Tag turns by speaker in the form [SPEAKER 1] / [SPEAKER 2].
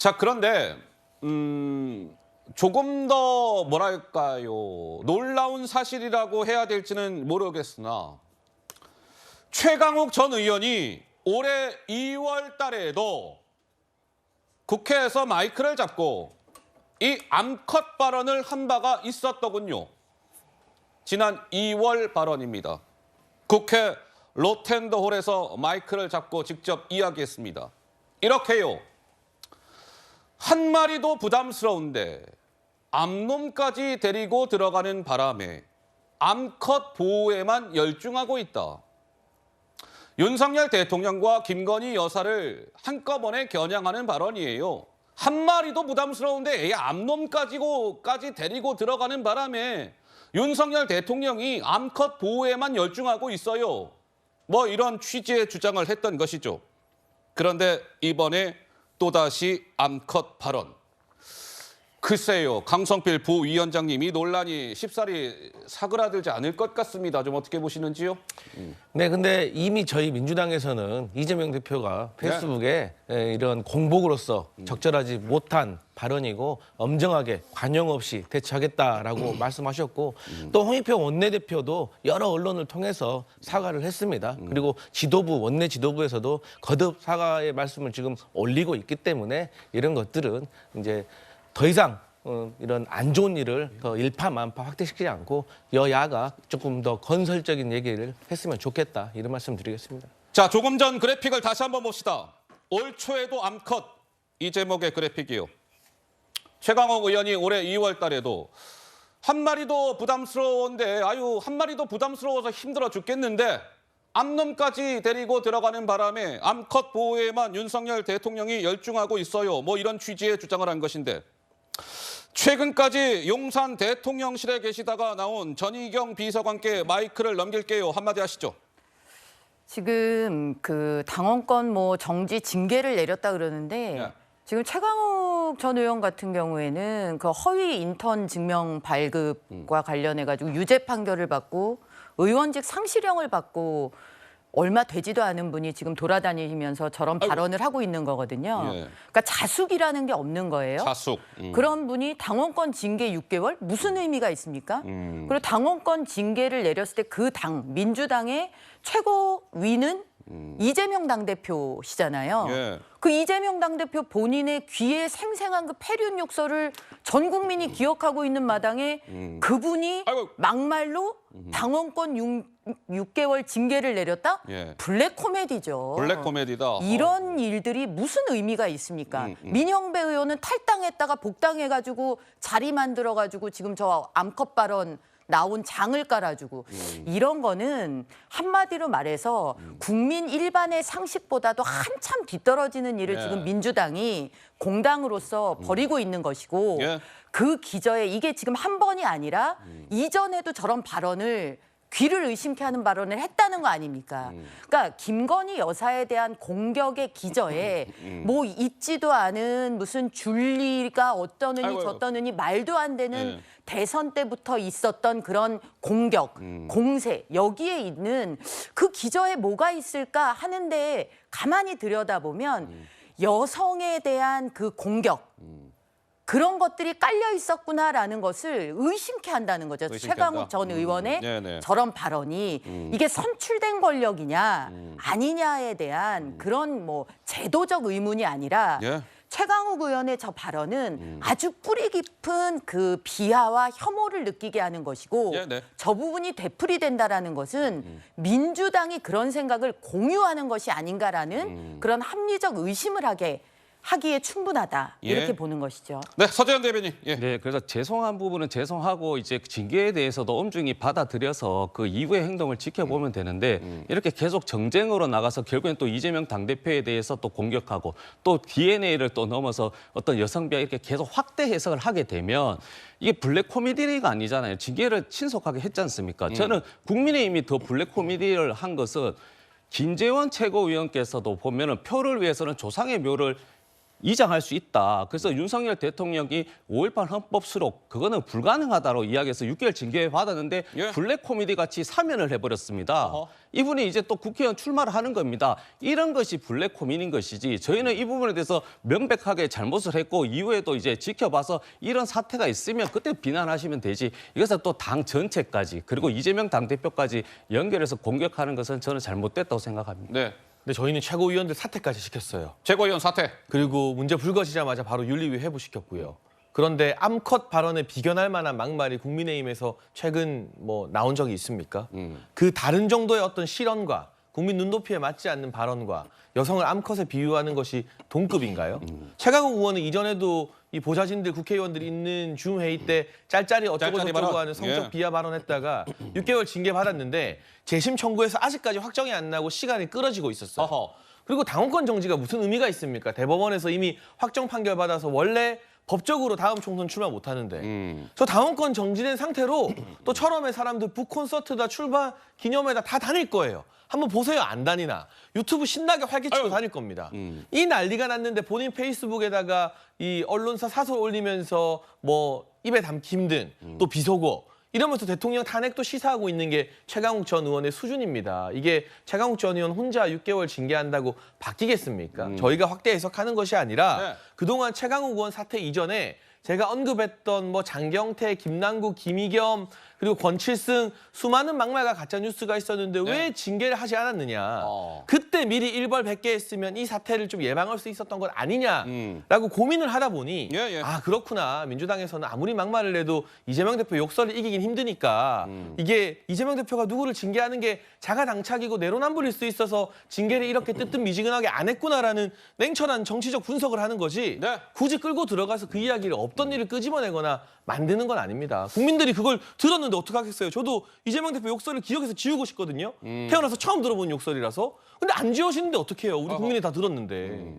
[SPEAKER 1] 자, 그런데 조금 더 뭐랄까요, 놀라운 사실이라고 해야 될지는 모르겠으나 최강욱 전 의원이 올해 2월 달에도 국회에서 마이크를 잡고 이 암컷 발언을 한 바가 있었더군요. 지난 2월 발언입니다. 국회 로텐더홀에서 마이크를 잡고 직접 이야기했습니다. 이렇게요. 한 마리도 부담스러운데 암놈까지 데리고 들어가는 바람에 암컷 보호에만 열중하고 있다. 윤석열 대통령과 김건희 여사를 한꺼번에 겨냥하는 발언이에요. 한 마리도 부담스러운데 암놈까지 데리고 들어가는 바람에 윤석열 대통령이 암컷 보호에만 열중하고 있어요. 뭐 이런 취지의 주장을 했던 것이죠. 그런데 이번에 또다시 암컷 발언. 글쎄요, 강성필 부위원장님이 논란이 쉽사리 사그라들지 않을 것 같습니다. 좀 어떻게 보시는지요?
[SPEAKER 2] 네, 근데 이미 저희 민주당에서는 이재명 대표가 페이스북에 이런 공복으로서 적절하지 못한 발언이고 엄정하게 관용 없이 대처하겠다라고 말씀하셨고 또 홍익표 원내대표도 여러 언론을 통해서 사과를 했습니다. 그리고 지도부, 원내 지도부에서도 거듭 사과의 말씀을 지금 올리고 있기 때문에 이런 것들은 이제 더 이상 이런 안 좋은 일을 더 일파만파 확대시키지 않고 여야가 조금 더 건설적인 얘기를 했으면 좋겠다 이런 말씀 드리겠습니다.
[SPEAKER 1] 자, 조금 전 그래픽을 다시 한번 봅시다. 올 초에도 암컷 이 제목의 그래픽이요. 최강욱 의원이 올해 2월 달에도 한 마리도 부담스러운데 한 마리도 부담스러워서 힘들어 죽겠는데 암놈까지 데리고 들어가는 바람에 암컷 보호에만 윤석열 대통령이 열중하고 있어요. 뭐 이런 취지의 주장을 한 것인데 최근까지 용산 대통령실에 계시다가 나온 전희경 비서관께 마이크를 넘길게요. 한마디 하시죠.
[SPEAKER 3] 지금 그 당원권 정지 징계를 내렸다 그러는데 지금 최강욱 전 의원 같은 경우에는 그 허위 인턴 증명 발급과 관련해 가지고 유죄 판결을 받고 의원직 상실형을 받고 얼마 되지도 않은 분이 지금 돌아다니면서 저런 발언을 하고 있는 거거든요. 그러니까 자숙이라는 게 없는 거예요.
[SPEAKER 1] 자숙.
[SPEAKER 3] 그런 분이 당원권 징계 6개월? 무슨 의미가 있습니까? 그리고 당원권 징계를 내렸을 때 그 당, 민주당의 최고위는 이재명 당대표시잖아요. 그 이재명 당대표 본인의 귀에 생생한 그 폐륜 욕설을 전 국민이 기억하고 있는 마당에 그분이 막말로 당원권 6개월 징계를 내렸다? 블랙 코미디죠.
[SPEAKER 1] 블랙 코미디다.
[SPEAKER 3] 이런 일들이 무슨 의미가 있습니까? 민영배 의원은 탈당했다가 복당해가지고 자리 만들어가지고 지금 저 암컷 발언 나온 장을 깔아주고 이런 거는 한마디로 말해서 국민 일반의 상식보다도 한참 뒤떨어지는 일을 지금 민주당이 공당으로서 벌이고 있는 것이고 그 기저에 이게 지금 한 번이 아니라 이전에도 저런 발언을 귀를 의심케 하는 발언을 했다는 거 아닙니까? 그러니까 김건희 여사에 대한 공격의 기저에 뭐 있지도 않은 무슨 줄리가 어떠느니 저떠느니 말도 안 되는 대선 때부터 있었던 그런 공격, 공세 여기에 있는 그 기저에 뭐가 있을까 하는데 가만히 들여다보면 여성에 대한 그 공격 그런 것들이 깔려 있었구나라는 것을 의심케 한다는 거죠. 최강욱 전 의원의 저런 발언이 이게 선출된 권력이냐 아니냐에 대한 그런 제도적 의문이 아니라 최강욱 의원의 저 발언은 아주 뿌리 깊은 그 비하와 혐오를 느끼게 하는 것이고 저 부분이 되풀이된다라는 것은 민주당이 그런 생각을 공유하는 것이 아닌가라는 그런 합리적 의심을 하기에 충분하다 이렇게 보는 것이죠.
[SPEAKER 1] 네, 서재현 대변인.
[SPEAKER 4] 네, 그래서 죄송한 부분은 죄송하고 이제 징계에 대해서도 엄중히 받아들여서 그 이후의 행동을 지켜보면 되는데 이렇게 계속 정쟁으로 나가서 결국엔 또 이재명 당대표에 대해서 또 공격하고 또 DNA를 또 넘어서 어떤 여성 비하 이렇게 계속 확대 해석을 하게 되면 이게 블랙 코미디가 아니잖아요. 징계를 신속하게 했지 않습니까? 저는 국민의힘이 더 블랙 코미디를 한 것은 김재원 최고위원께서도 보면은 표를 위해서는 조상의 묘를 이장할 수 있다. 그래서 윤석열 대통령이 5.18 헌법 수록 그거는 불가능하다고 이야기해서 6개월 징계 받았는데
[SPEAKER 1] 예.
[SPEAKER 4] 블랙 코미디 같이 사면을 해버렸습니다.
[SPEAKER 1] 어허.
[SPEAKER 4] 이분이 이제 또 국회의원 출마를 하는 겁니다. 이런 것이 블랙 코미디인 것이지 저희는 이 부분에 대해서 명백하게 잘못을 했고 이후에도 이제 지켜봐서 이런 사태가 있으면 그때 비난하시면 되지. 이것을 또 당 전체까지 그리고 이재명 당대표까지 연결해서 공격하는 것은 저는 잘못됐다고 생각합니다.
[SPEAKER 1] 네.
[SPEAKER 2] 근데 저희는 최고위원들 사퇴까지 시켰어요.
[SPEAKER 1] 최고위원 사퇴.
[SPEAKER 2] 그리고 문제 불거지자마자 바로 윤리위 회부시켰고요. 그런데 암컷 발언에 비견할 만한 막말이 국민의힘에서 최근 뭐 나온 적이 있습니까? 그 다른 정도의 어떤 실언과 국민 눈높이에 맞지 않는 발언과 여성을 암컷에 비유하는 것이 동급인가요? 최강욱 의원은 이전에도 이 보좌진들 국회의원들이 있는 줌 회의 때 짤짤이 어쩌고
[SPEAKER 1] 짤짤이
[SPEAKER 2] 저쩌고
[SPEAKER 1] 발언.
[SPEAKER 2] 하는 성적
[SPEAKER 1] 예.
[SPEAKER 2] 비하 발언했다가 6개월 징계 받았는데 재심 청구해서 아직까지 확정이 안 나고 시간이 끌어지고 있었어요.
[SPEAKER 1] 어허.
[SPEAKER 2] 그리고 당원권 정지가 무슨 의미가 있습니까? 대법원에서 이미 확정 판결 받아서 원래 법적으로 다음 총선 출마 못 하는데 저 당원권 정지된 상태로 또 철험의 사람들 북콘서트다 출마 기념회다 다 다닐 거예요. 한번 보세요. 안 다니나. 유튜브 신나게 활기치고 다닐 겁니다. 이 난리가 났는데 본인 페이스북에다가 이 언론사 사설 올리면서 뭐 입에 담기 힘든 또 비속어 이러면서 대통령 탄핵도 시사하고 있는 게 최강욱 전 의원의 수준입니다. 이게 최강욱 전 의원 혼자 6개월 징계한다고 바뀌겠습니까? 저희가 확대 해석하는 것이 아니라
[SPEAKER 1] 네.
[SPEAKER 2] 그동안 최강욱 의원 사태 이전에 제가 언급했던 뭐 장경태, 김남국, 김의겸 그리고 권칠승 수많은 막말과 가짜 뉴스가 있었는데 왜 징계를 하지 않았느냐. 그때 미리 일벌백계 했으면 이 사태를 좀 예방할 수 있었던 것 아니냐라고 고민을 하다 보니
[SPEAKER 1] 예, 예.
[SPEAKER 2] 아 그렇구나. 민주당에서는 아무리 막말을 해도 이재명 대표 욕설을 이기긴 힘드니까 이게 이재명 대표가 누구를 징계하는 게 자가당착이고 내로남불일 수 있어서 징계를 이렇게 뜨뜻미지근하게 안 했구나라는 냉철한 정치적 분석을 하는 거지
[SPEAKER 1] 네.
[SPEAKER 2] 굳이 끌고 들어가서 그 이야기를 없던 일을 끄집어내거나 만드는 건 아닙니다. 국민들이 그걸 들었는데 어떡하겠어요. 저도 이재명 대표 욕설을 기억해서 지우고 싶거든요. 태어나서 처음 들어본 욕설이라서. 근데 안 지워지는데 어떡해요. 우리 국민이 다 들었는데.